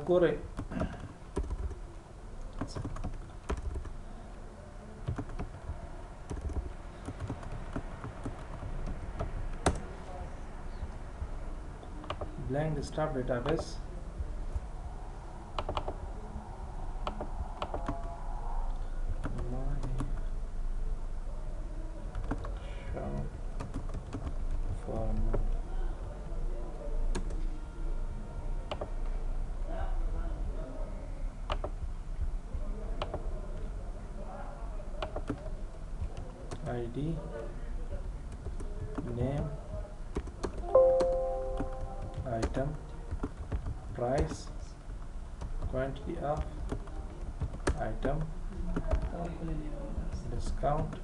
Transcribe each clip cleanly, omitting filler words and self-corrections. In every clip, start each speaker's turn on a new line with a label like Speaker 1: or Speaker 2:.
Speaker 1: ګورئ blank desktop database ID, name, item, price, quantity of item, discount,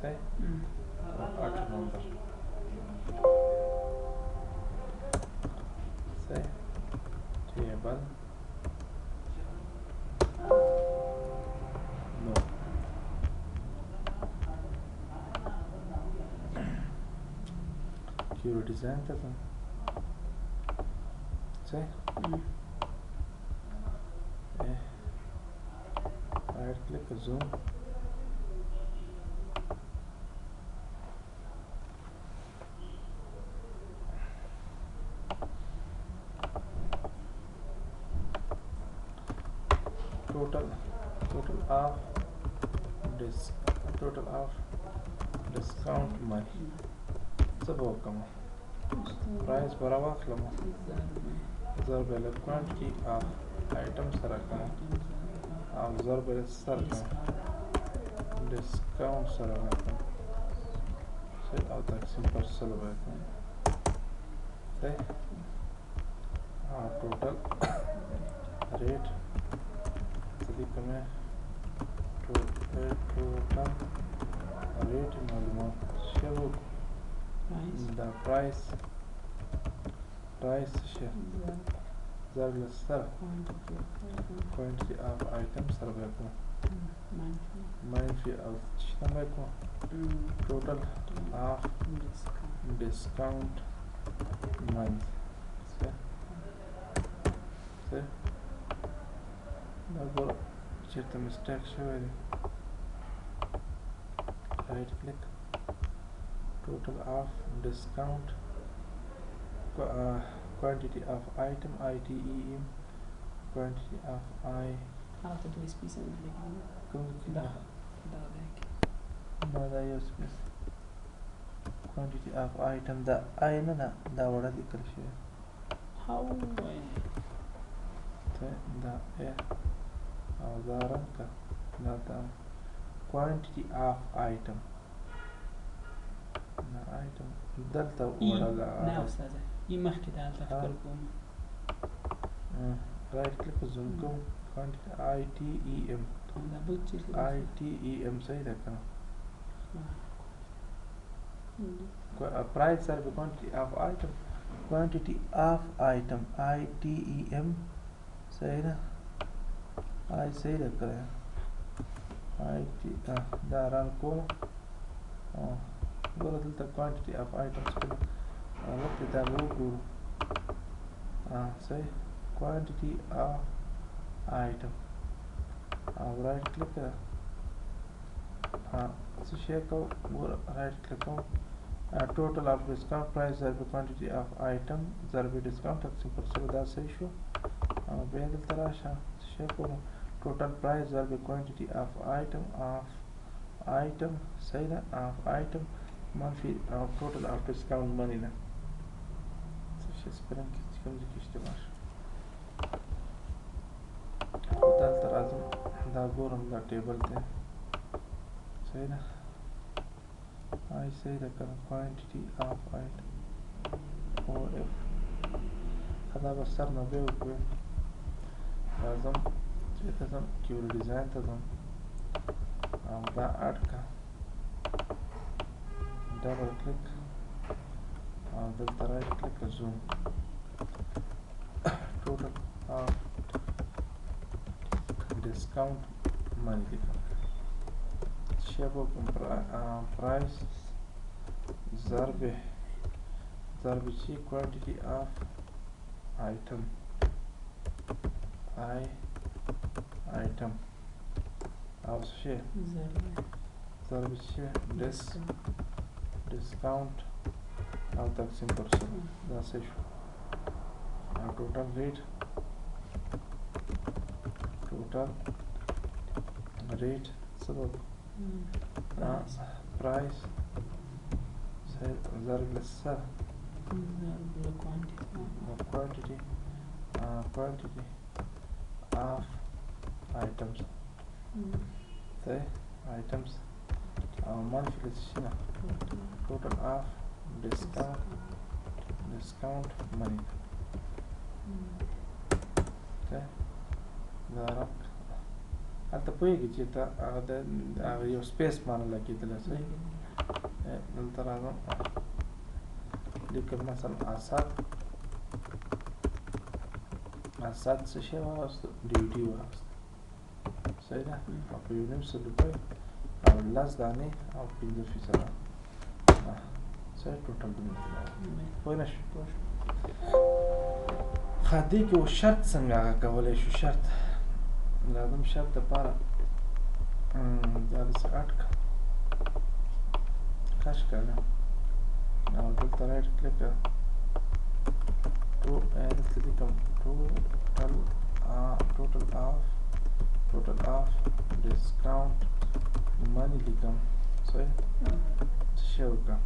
Speaker 1: say, order number, say, table, no. Design that one. Say. Right click zoom. Total of discount money. Suppose come. Price barawa klamo. Zarbele quantity of items saraka. Zarbele saraka. Discount saraka. Say out that simple salabaka. Say total rate. Sadi kame total rate maluma. Shabu. The price share quantity of items sarveko manfi of chtameko total of discount month say now chirta mistake showing right click total of discount quantity of item item quantity of
Speaker 2: عرفت دو سبيس
Speaker 1: لا ماذا يسمى quantity of item the اين دا ولا ذكر شيء
Speaker 2: how
Speaker 1: دا اوزارك دا quantity of item item دلتا ولا
Speaker 2: لا استاذ يمخكي دا تفكر كوم
Speaker 1: right click zoom كوم quantity item item صحيح ده كان price are the quantity of item item صحيح ده I صحيح ده كان it داران كوم قول دلتا quantity of items كده وقت ده بقول صحيح quantity of item right click so check out right click on total of discount price ضرب quantity of item ضرب discount simple so ده صحيح شو بيدل تراشا check on total price ضرب quantity of item صحيح ده of item منفي total of discount money ده so شو spelling كم ذيك اشتباه دلتا لازم دا ګورم دا ټیبل ته صحیح ده صحیح ده کنه quantity of item او اف دا به سر نه به وکړو لازم چې ته ځم کیوري ډیزاین ته ځم او دا اډ کا ډبل کلیک او دلته رایټ کلیک زوم ټوټل discount money shape of price ضرب quantity of item item او څه شی ضرب شی ډسکاونټ او تقسیم پر څلور دا څه شو او ټوټل ریټ سبب پرایس ضرب للسر quantity of items the items monthly shina total of discount money the دارد هلته پوهېږي چې ته هغه د یو سپیس باندې لګېدلی صحیح دلته راځم لیکم مثلا اسد څه شی واغسته ډي وي ډي واغسته صحیح ده او په 1.5 روپۍ او 10 دانې او 15% صحیح ټوټل پوه نه شو ښه دې کې و شرط څنګه هغه کولی شو شرط لازم شرط دپاره دا داسې اټ کړه کش کړه او دلته رایټ کلیک کړه دلته لیکم total of discount money لیکم صحیح څه شی وکړه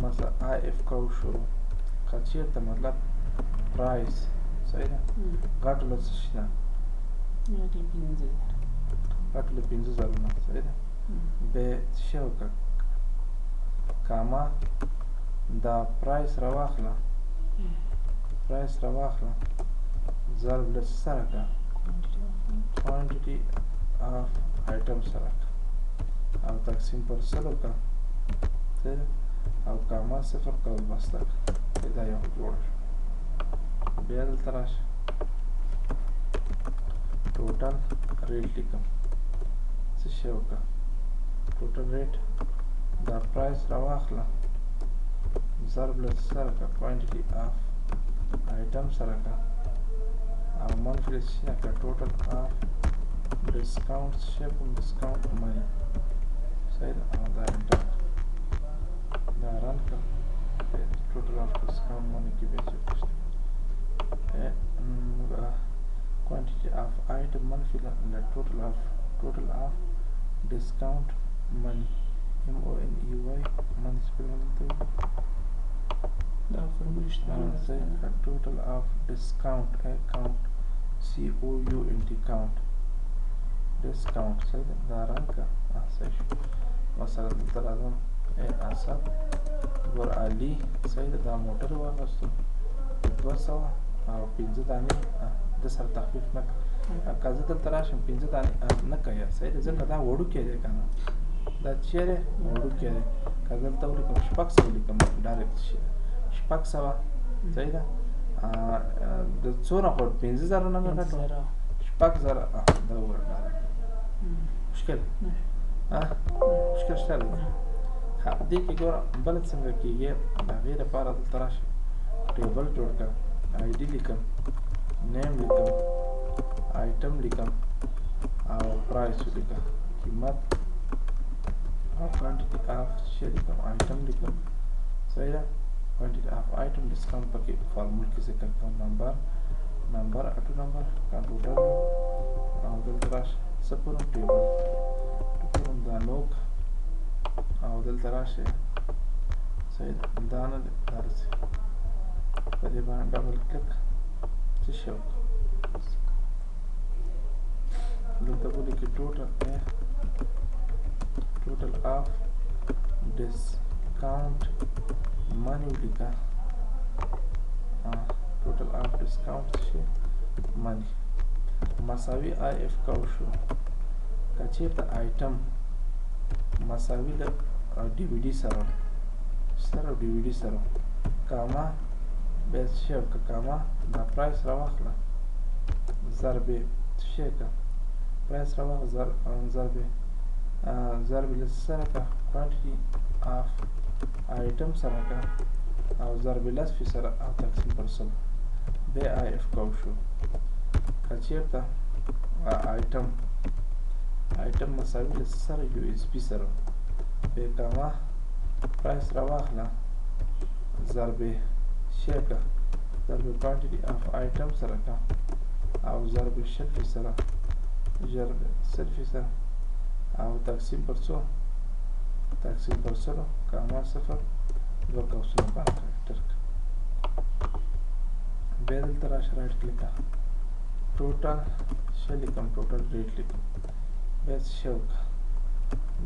Speaker 1: مثلا IF کو شو که چېرته مطلب پرایس صحیح ده غټو له څه شي ده غټو له 15,000 نه صحیح ده بیا څه شی وکړه کاما دا پرایس راواخله ضرب له څه سره کړه quantity of items سره او تقسیم پر سلو کړه صحیح ده او کاما صفر کول بسته کړه دا یو جوړه شو بیا دلته راشه ټوټل ریټ لیکم څه شی وکړه ټوټل ریټ دا پرایس راواخله ضرب له څه سره کړه quantity of item سره کړه او منفي څه نه کړه total of discount شی کوم discount money صحیح ده او دا انټر دا رن کړه total of discount money کې به څه quantity of item منفي له total of discount money MONEY money سپیلنګ ته
Speaker 2: دا فرمول شته
Speaker 1: total of discount account COUNT count discount صحیح ده دا رنګ کړه صحیح شو مثلا دلته راځم اسد ګور علي صحیح ده دا موټر واخیستو 200 او 15 دانې د سره تخفیف نه کړه که زه دلته راشم 15 دانې نه کوي صحیح ده ځکه دا وړوکی دی که نه دا چیرې وړوکی دی که دلته ولیکم 600 ولیکم ډایرکټ شي 600 صحیح ده د څونه خو 15,000 نه مې ګټو 6,000 دا وګوره مشکل مشکل شته دی ښه دې کې ګوره بله څنګه کېږي د هغې دپاره دلته راشم ټیبل جوړ کړه ID لیکم نیم لیکم آیټم لیکم او پرایس لیکم قیمت او کوانټیټي اف شی لیکم آیټم لیکم صحیح ده quantity of item discount پکې فارمول کې ذکر کوم نمبر اټو نمبر کمپیوټر او دلته راشه سپورم ټیبل ټیبل دا نوک او دلته راشه صحیح دا نه درځي په دې باندې ډبل کلیک څه شی دلته بولي کې total of discount money لیکه total of discount شي money مساوي IF کو شو که چېرته آیټم مساوي د DVD سره DVD سره کاما بیا څه شی وکړه کاما دا پرایس راواخله ضرب څه شی کړه پرایس راواخله ضرب له څه سره کړه quantity of item سره کړه او ضرب لس فی سره او تقسیم پر سل بی آی اف کو شو که چیرته آیټم مساوي له سره یو اس پی سره بې کامه پرایس راواخله ضرب شی که ضرب کوانټیټي اف آیټم سره که او ضرب شل فیصده او تقسیم پر څو تقسیم پر سلو کاما صفر دوه قوسونه باندې انټر کړه بیا دلته راشه رایټ کلیک کړه ټوټل شی لیکم ټوټل ریټ لیکم بیا څه شی وکړه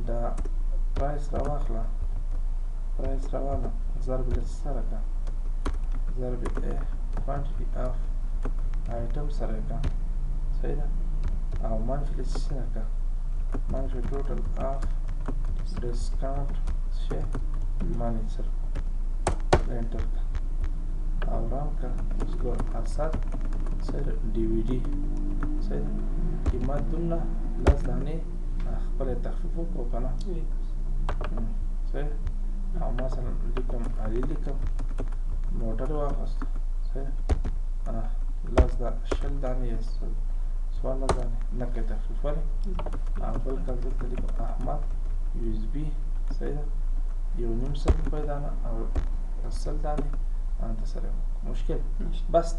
Speaker 1: دا پرایس راواخله ضرب له سره که ضرب کوانټیټي اف آیټم سره که صحیح ده او منفي له څه نه که منفي ټوټل اف ډسکاونټ شی مانی سره انټر که او ران که اوس ګوره ارصد سره ډي وي ډي صحیح ده قیمت دومره لس دانې خپله تخفیف وکړو که نه صحیح او مثلا لیکم علي لیکم موټر واخیست صحیح شل دانې یا څوارلس دانې نه کوي تخفیف ولې او بل کال دلته لیکم احمد یو اس بي صحیح ده 1.5 روپۍ دانه او 10 دانې انت سره مشکل بس